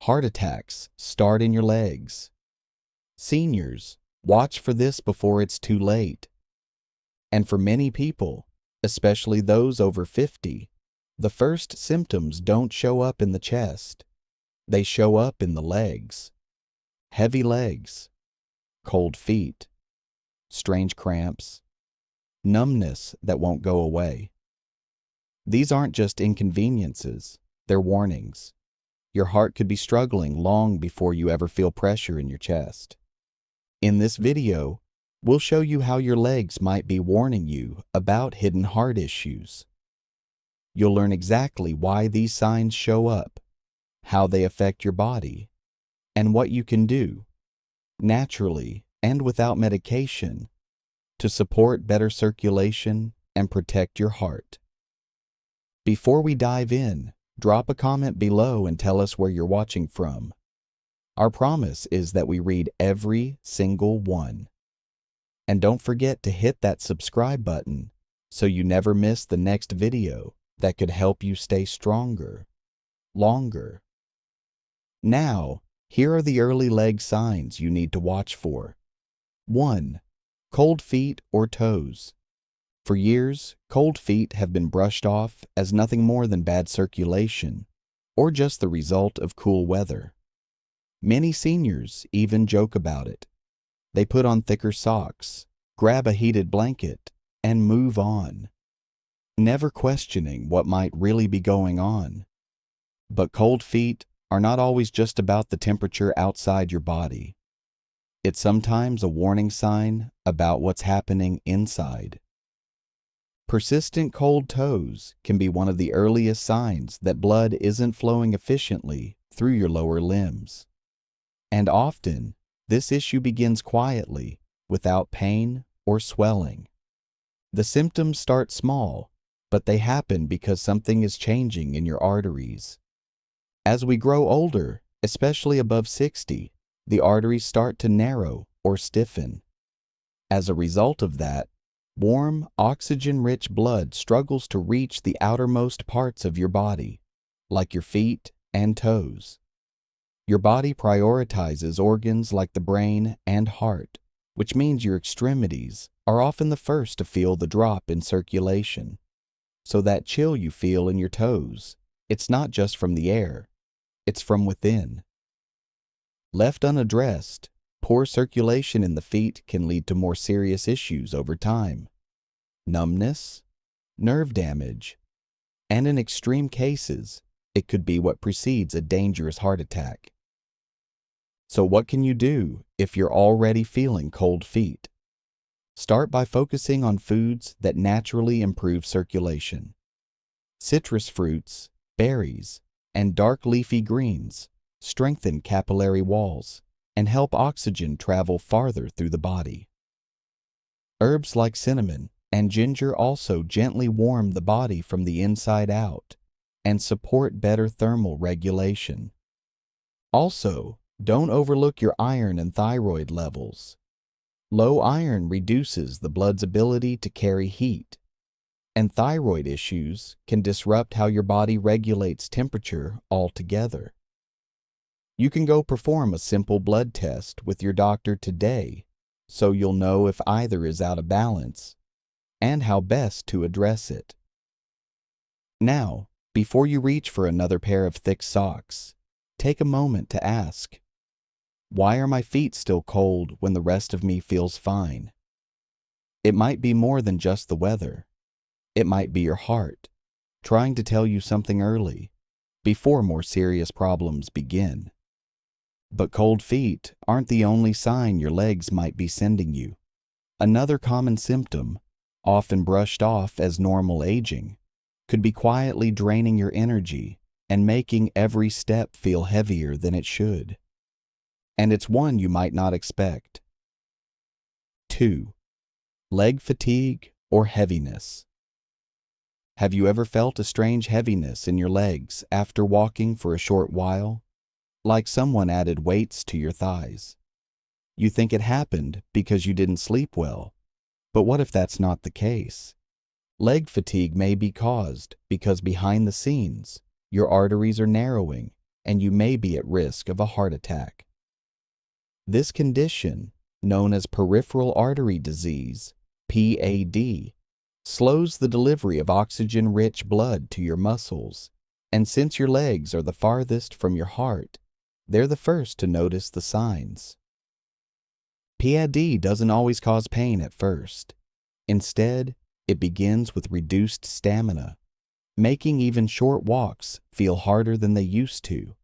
Heart attacks start in your legs. Seniors, watch for this before it's too late. And for many people, especially those over 50, the first symptoms don't show up in the chest. They show up in the legs. Heavy legs, cold feet, strange cramps, numbness that won't go away. These aren't just inconveniences, they're warnings. Your heart could be struggling long before you ever feel pressure in your chest. In this video, we'll show you how your legs might be warning you about hidden heart issues. You'll learn exactly why these signs show up, how they affect your body, and what you can do, naturally and without medication, to support better circulation and protect your heart. Before we dive in, drop a comment below and tell us where you're watching from. Our promise is that we read every single one. And don't forget to hit that subscribe button so you never miss the next video that could help you stay stronger, longer. Now, here are the early leg signs you need to watch for. 1. Cold feet or toes. For years, cold feet have been brushed off as nothing more than bad circulation, or just the result of cool weather. Many seniors even joke about it. They put on thicker socks, grab a heated blanket, and move on, never questioning what might really be going on. But cold feet are not always just about the temperature outside your body. It's sometimes a warning sign about what's happening inside. Persistent cold toes can be one of the earliest signs that blood isn't flowing efficiently through your lower limbs. And often, this issue begins quietly, without pain or swelling. The symptoms start small, but they happen because something is changing in your arteries. As we grow older, especially above 60, the arteries start to narrow or stiffen. As a result of that, warm, oxygen-rich blood struggles to reach the outermost parts of your body, like your feet and toes. Your body prioritizes organs like the brain and heart, which means your extremities are often the first to feel the drop in circulation. So that chill you feel in your toes, it's not just from the air, it's from within. Left unaddressed, poor circulation in the feet can lead to more serious issues over time. Numbness, nerve damage, and in extreme cases, it could be what precedes a dangerous heart attack. So what can you do if you're already feeling cold feet? Start by focusing on foods that naturally improve circulation. Citrus fruits, berries, and dark leafy greens strengthen capillary walls and help oxygen travel farther through the body. Herbs like cinnamon and ginger also gently warm the body from the inside out and support better thermal regulation. Also, don't overlook your iron and thyroid levels. Low iron reduces the blood's ability to carry heat, and thyroid issues can disrupt how your body regulates temperature altogether. You can go perform a simple blood test with your doctor today so you'll know if either is out of balance and how best to address it. Now, before you reach for another pair of thick socks, take a moment to ask, why are my feet still cold when the rest of me feels fine? It might be more than just the weather. It might be your heart, trying to tell you something early, before more serious problems begin. But cold feet aren't the only sign your legs might be sending you. Another common symptom, often brushed off as normal aging, could be quietly draining your energy and making every step feel heavier than it should. And it's one you might not expect. 2. Leg fatigue or heaviness. Have you ever felt a strange heaviness in your legs after walking for a short while? Like someone added weights to your thighs. You think it happened because you didn't sleep well, but what if that's not the case? Leg fatigue may be caused because behind the scenes, your arteries are narrowing and you may be at risk of a heart attack. This condition, known as peripheral artery disease, PAD, slows the delivery of oxygen-rich blood to your muscles, and since your legs are the farthest from your heart, they're the first to notice the signs. PAD doesn't always cause pain at first. Instead, it begins with reduced stamina, making even short walks feel harder than they used to.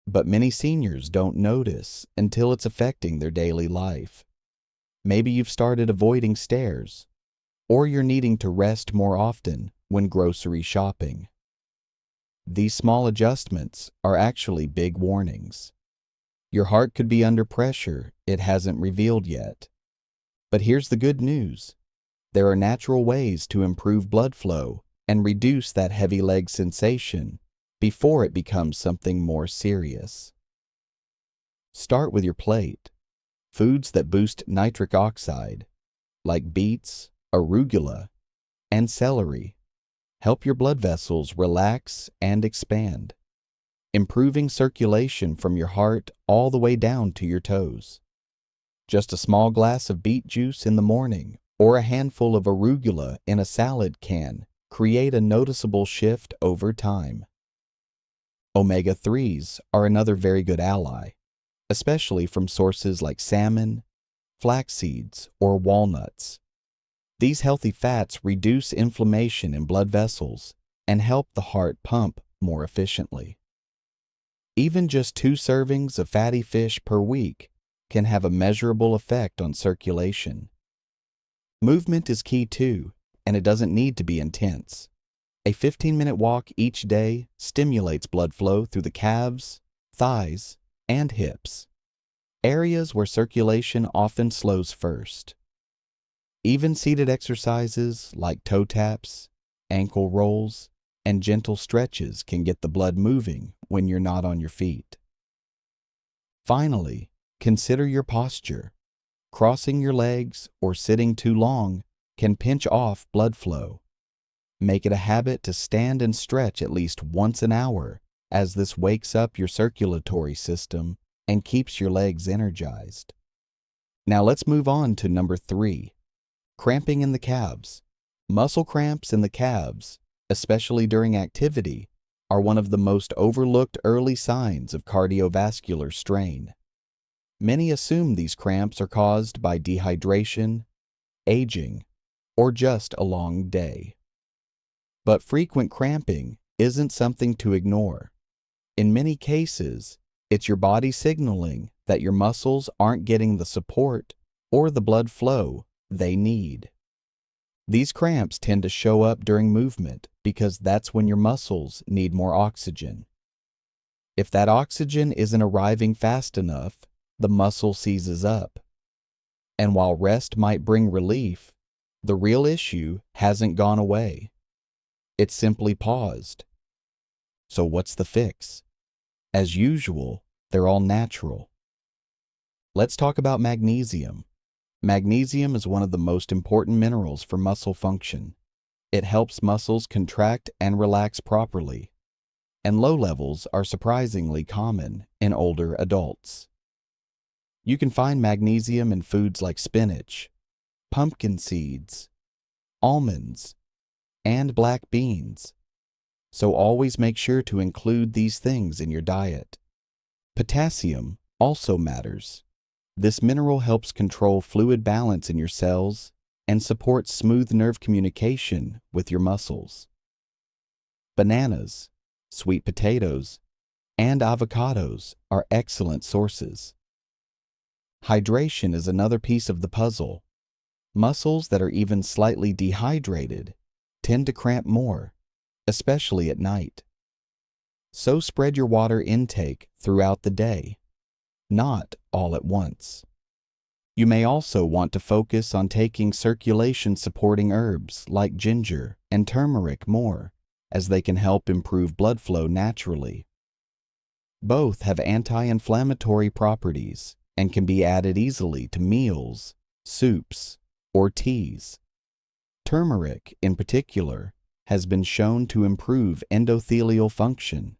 But many seniors don't notice until it's affecting their daily life. Maybe you've started avoiding stairs, or you're needing to rest more often when grocery shopping. These small adjustments are actually big warnings. Your heart could be under pressure it hasn't revealed yet. But here's the good news. There are natural ways to improve blood flow and reduce that heavy leg sensation before it becomes something more serious. Start with your plate. Foods that boost nitric oxide, like beets, arugula, and celery, help your blood vessels relax and expand, improving circulation from your heart all the way down to your toes. Just a small glass of beet juice in the morning or a handful of arugula in a salad can create a noticeable shift over time. Omega-3s are another very good ally, especially from sources like salmon, flax seeds, or walnuts. These healthy fats reduce inflammation in blood vessels and help the heart pump more efficiently. Even just 2 servings of fatty fish per week can have a measurable effect on circulation. Movement is key too, and it doesn't need to be intense. A 15-minute walk each day stimulates blood flow through the calves, thighs, and hips, areas where circulation often slows first. Even seated exercises like toe taps, ankle rolls, and gentle stretches can get the blood moving when you're not on your feet. Finally, consider your posture. Crossing your legs or sitting too long can pinch off blood flow. Make it a habit to stand and stretch at least once an hour, as this wakes up your circulatory system and keeps your legs energized. Now let's move on to number 3, cramping in the calves. Muscle cramps in the calves, especially during activity, are one of the most overlooked early signs of cardiovascular strain. Many assume these cramps are caused by dehydration, aging, or just a long day. But frequent cramping isn't something to ignore. In many cases, it's your body signaling that your muscles aren't getting the support or the blood flow they need. These cramps tend to show up during movement because that's when your muscles need more oxygen. If that oxygen isn't arriving fast enough, the muscle seizes up. And while rest might bring relief, the real issue hasn't gone away. It's simply paused. So what's the fix? As usual, they're all natural. Let's talk about magnesium. Magnesium is one of the most important minerals for muscle function. It helps muscles contract and relax properly, and low levels are surprisingly common in older adults. You can find magnesium in foods like spinach, pumpkin seeds, almonds, and black beans, so always make sure to include these things in your diet. Potassium also matters. This mineral helps control fluid balance in your cells and supports smooth nerve communication with your muscles. Bananas, sweet potatoes, and avocados are excellent sources. Hydration is another piece of the puzzle. Muscles that are even slightly dehydrated tend to cramp more, especially at night. So spread your water intake throughout the day, not all at once. You may also want to focus on taking circulation-supporting herbs like ginger and turmeric more, as they can help improve blood flow naturally. Both have anti-inflammatory properties and can be added easily to meals, soups, or teas. Turmeric, in particular, has been shown to improve endothelial function,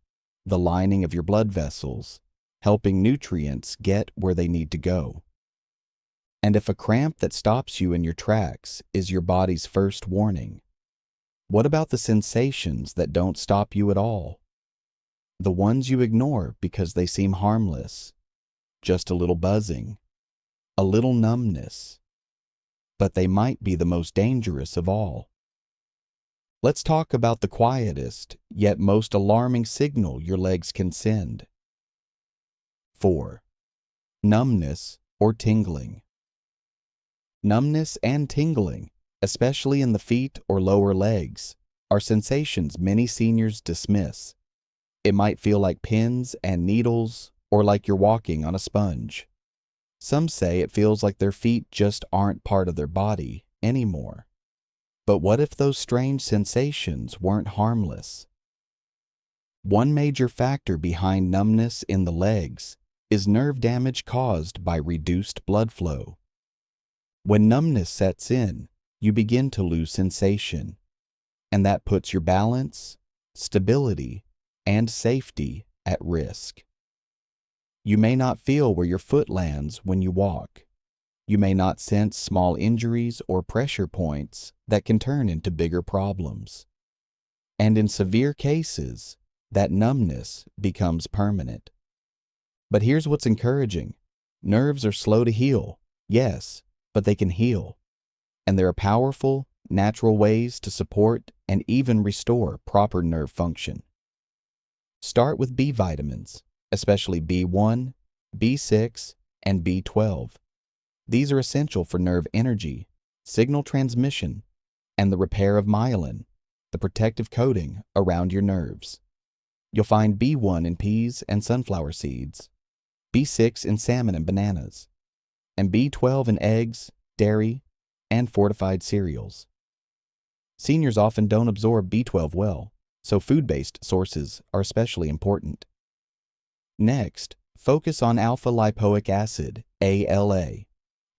the lining of your blood vessels, helping nutrients get where they need to go. And if a cramp that stops you in your tracks is your body's first warning, what about the sensations that don't stop you at all? The ones you ignore because they seem harmless, just a little buzzing, a little numbness, but they might be the most dangerous of all. Let's talk about the quietest, yet most alarming signal your legs can send. 4. Numbness or tingling. Numbness and tingling, especially in the feet or lower legs, are sensations many seniors dismiss. It might feel like pins and needles or like you're walking on a sponge. Some say it feels like their feet just aren't part of their body anymore. But what if those strange sensations weren't harmless? One major factor behind numbness in the legs is nerve damage caused by reduced blood flow. When numbness sets in, you begin to lose sensation, and that puts your balance, stability, and safety at risk. You may not feel where your foot lands when you walk. You may not sense small injuries or pressure points that can turn into bigger problems. And in severe cases, that numbness becomes permanent. But here's what's encouraging. Nerves are slow to heal, yes, but they can heal. And there are powerful, natural ways to support and even restore proper nerve function. Start with B vitamins, especially B1, B6, and B12. These are essential for nerve energy, signal transmission, and the repair of myelin, the protective coating around your nerves. You'll find B1 in peas and sunflower seeds, B6 in salmon and bananas, and B12 in eggs, dairy, and fortified cereals. Seniors often don't absorb B12 well, so food-based sources are especially important. Next, focus on alpha-lipoic acid, ALA.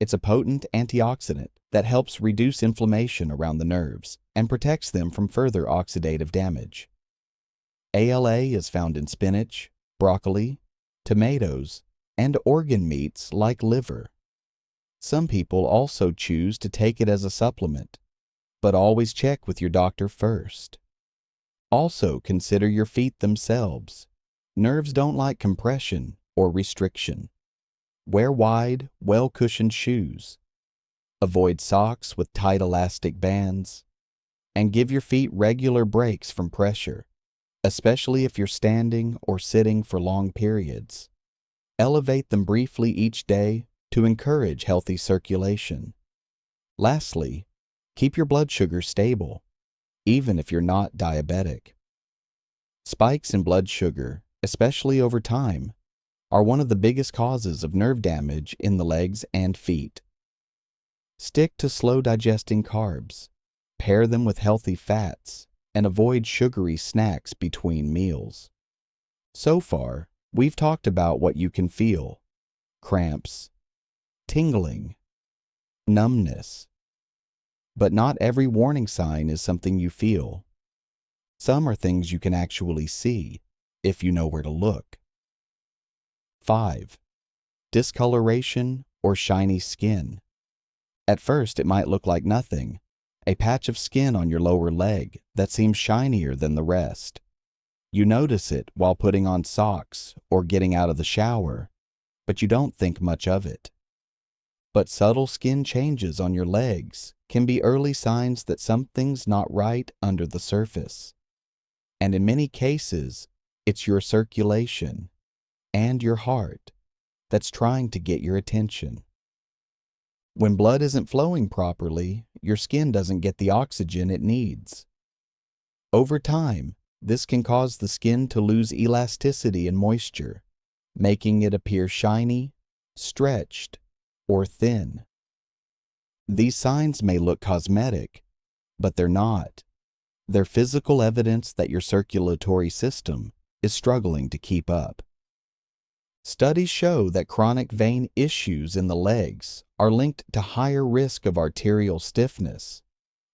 It's a potent antioxidant that helps reduce inflammation around the nerves and protects them from further oxidative damage. ALA is found in spinach, broccoli, tomatoes, and organ meats like liver. Some people also choose to take it as a supplement, but always check with your doctor first. Also consider your feet themselves. Nerves don't like compression or restriction. Wear wide, well-cushioned shoes. Avoid socks with tight elastic bands. And give your feet regular breaks from pressure, especially if you're standing or sitting for long periods. Elevate them briefly each day to encourage healthy circulation. Lastly, keep your blood sugar stable, even if you're not diabetic. Spikes in blood sugar, especially over time, are one of the biggest causes of nerve damage in the legs and feet. Stick to slow digesting carbs, pair them with healthy fats, and avoid sugary snacks between meals. So far, we've talked about what you can feel: cramps, tingling, numbness. But not every warning sign is something you feel. Some are things you can actually see, if you know where to look. 5. Discoloration or shiny skin. At first, it might look like nothing, a patch of skin on your lower leg that seems shinier than the rest. You notice it while putting on socks or getting out of the shower, but you don't think much of it. But subtle skin changes on your legs can be early signs that something's not right under the surface. And in many cases, it's your circulation and your heart that's trying to get your attention. When blood isn't flowing properly, your skin doesn't get the oxygen it needs. Over time, this can cause the skin to lose elasticity and moisture, making it appear shiny, stretched, or thin. These signs may look cosmetic, but they're not. They're physical evidence that your circulatory system is struggling to keep up. Studies show that chronic vein issues in the legs are linked to higher risk of arterial stiffness,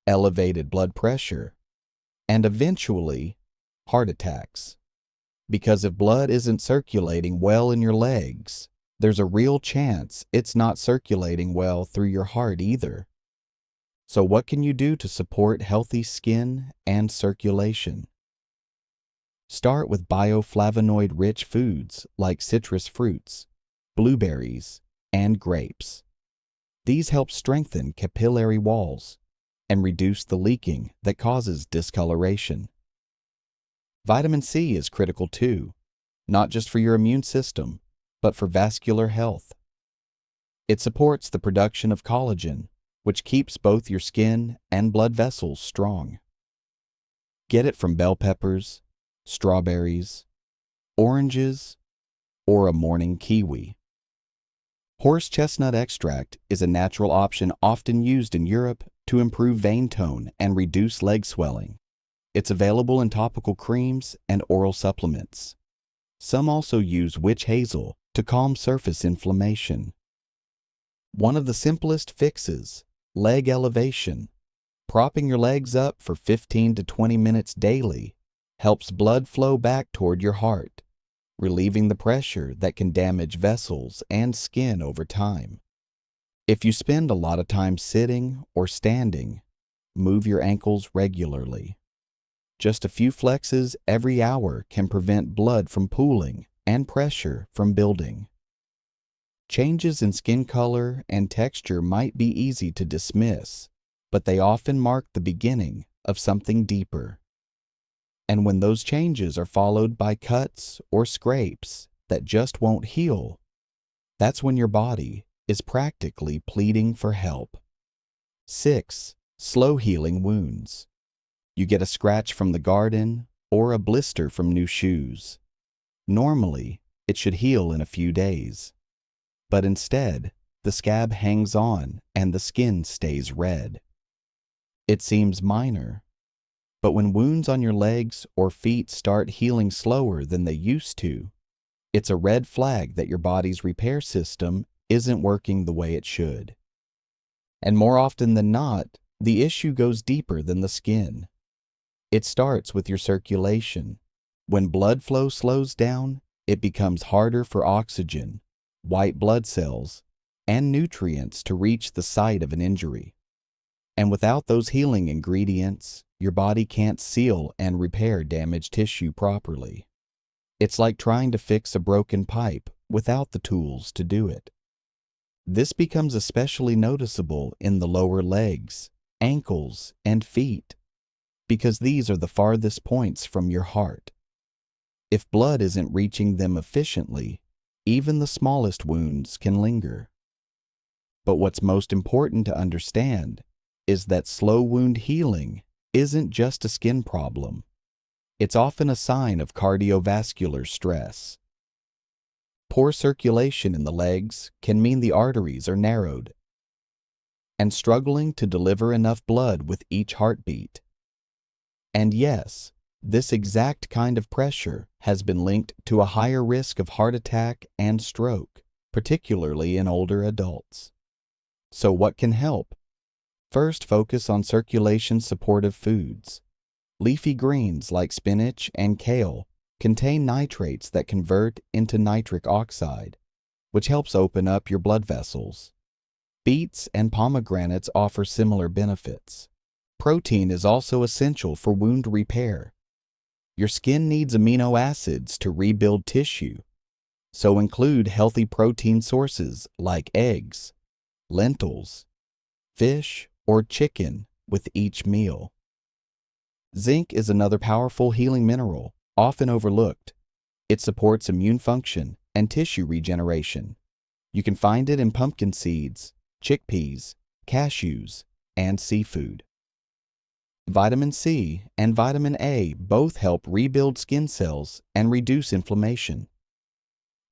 elevated blood pressure, and eventually, heart attacks. Because if blood isn't circulating well in your legs, there's a real chance it's not circulating well through your heart either. So what can you do to support healthy skin and circulation? Start with bioflavonoid-rich foods like citrus fruits, blueberries, and grapes. These help strengthen capillary walls and reduce the leaking that causes discoloration. Vitamin C is critical too, not just for your immune system, but for vascular health. It supports the production of collagen, which keeps both your skin and blood vessels strong. Get it from bell peppers, strawberries, oranges, or a morning kiwi. Horse chestnut extract is a natural option often used in Europe to improve vein tone and reduce leg swelling. It's available in topical creams and oral supplements. Some also use witch hazel to calm surface inflammation. One of the simplest fixes, leg elevation. Propping your legs up for 15 to 20 minutes daily helps blood flow back toward your heart, relieving the pressure that can damage vessels and skin over time. If you spend a lot of time sitting or standing, move your ankles regularly. Just a few flexes every hour can prevent blood from pooling and pressure from building. Changes in skin color and texture might be easy to dismiss, but they often mark the beginning of something deeper. And when those changes are followed by cuts or scrapes that just won't heal, that's when your body is practically pleading for help. 6. Slow healing wounds. You get a scratch from the garden or a blister from new shoes. Normally, it should heal in a few days. But instead, the scab hangs on and the skin stays red. It seems minor, but when wounds on your legs or feet start healing slower than they used to, it's a red flag that your body's repair system isn't working the way it should. And more often than not, the issue goes deeper than the skin. It starts with your circulation. When blood flow slows down, it becomes harder for oxygen, white blood cells, and nutrients to reach the site of an injury. And without those healing ingredients, your body can't seal and repair damaged tissue properly. It's like trying to fix a broken pipe without the tools to do it. This becomes especially noticeable in the lower legs, ankles, and feet, because these are the farthest points from your heart. If blood isn't reaching them efficiently, even the smallest wounds can linger. But what's most important to understand is that slow wound healing isn't just a skin problem. It's often a sign of cardiovascular stress. Poor circulation in the legs can mean the arteries are narrowed and struggling to deliver enough blood with each heartbeat. And yes, this exact kind of pressure has been linked to a higher risk of heart attack and stroke, particularly in older adults. So what can help? First, focus on circulation-supportive foods. Leafy greens like spinach and kale contain nitrates that convert into nitric oxide, which helps open up your blood vessels. Beets and pomegranates offer similar benefits. Protein is also essential for wound repair. Your skin needs amino acids to rebuild tissue, so include healthy protein sources like eggs, lentils, fish, or chicken with each meal. Zinc is another powerful healing mineral, often overlooked. It supports immune function and tissue regeneration. You can find it in pumpkin seeds, chickpeas, cashews, and seafood. Vitamin C and vitamin A both help rebuild skin cells and reduce inflammation.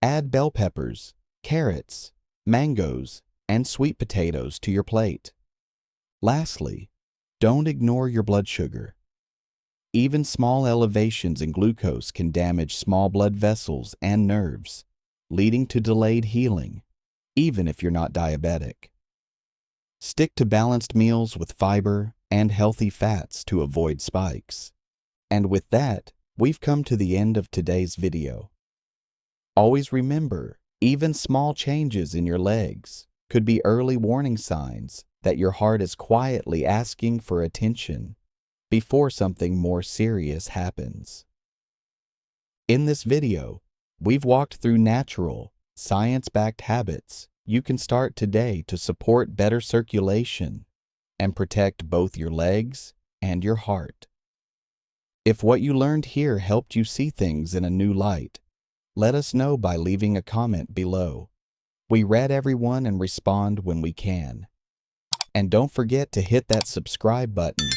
Add bell peppers, carrots, mangoes, and sweet potatoes to your plate. Lastly, don't ignore your blood sugar. Even small elevations in glucose can damage small blood vessels and nerves, leading to delayed healing, even if you're not diabetic. Stick to balanced meals with fiber and healthy fats to avoid spikes. And with that, we've come to the end of today's video. Always remember, even small changes in your legs could be early warning signs that your heart is quietly asking for attention before something more serious happens. In this video, we've walked through natural, science-backed habits you can start today to support better circulation and protect both your legs and your heart. If what you learned here helped you see things in a new light, let us know by leaving a comment below. We read everyone and respond when we can. And don't forget to hit that subscribe button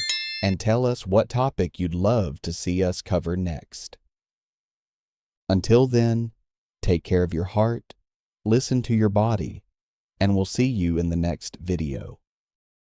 and tell us what topic you'd love to see us cover next. Until then, take care of your heart, listen to your body, and we'll see you in the next video.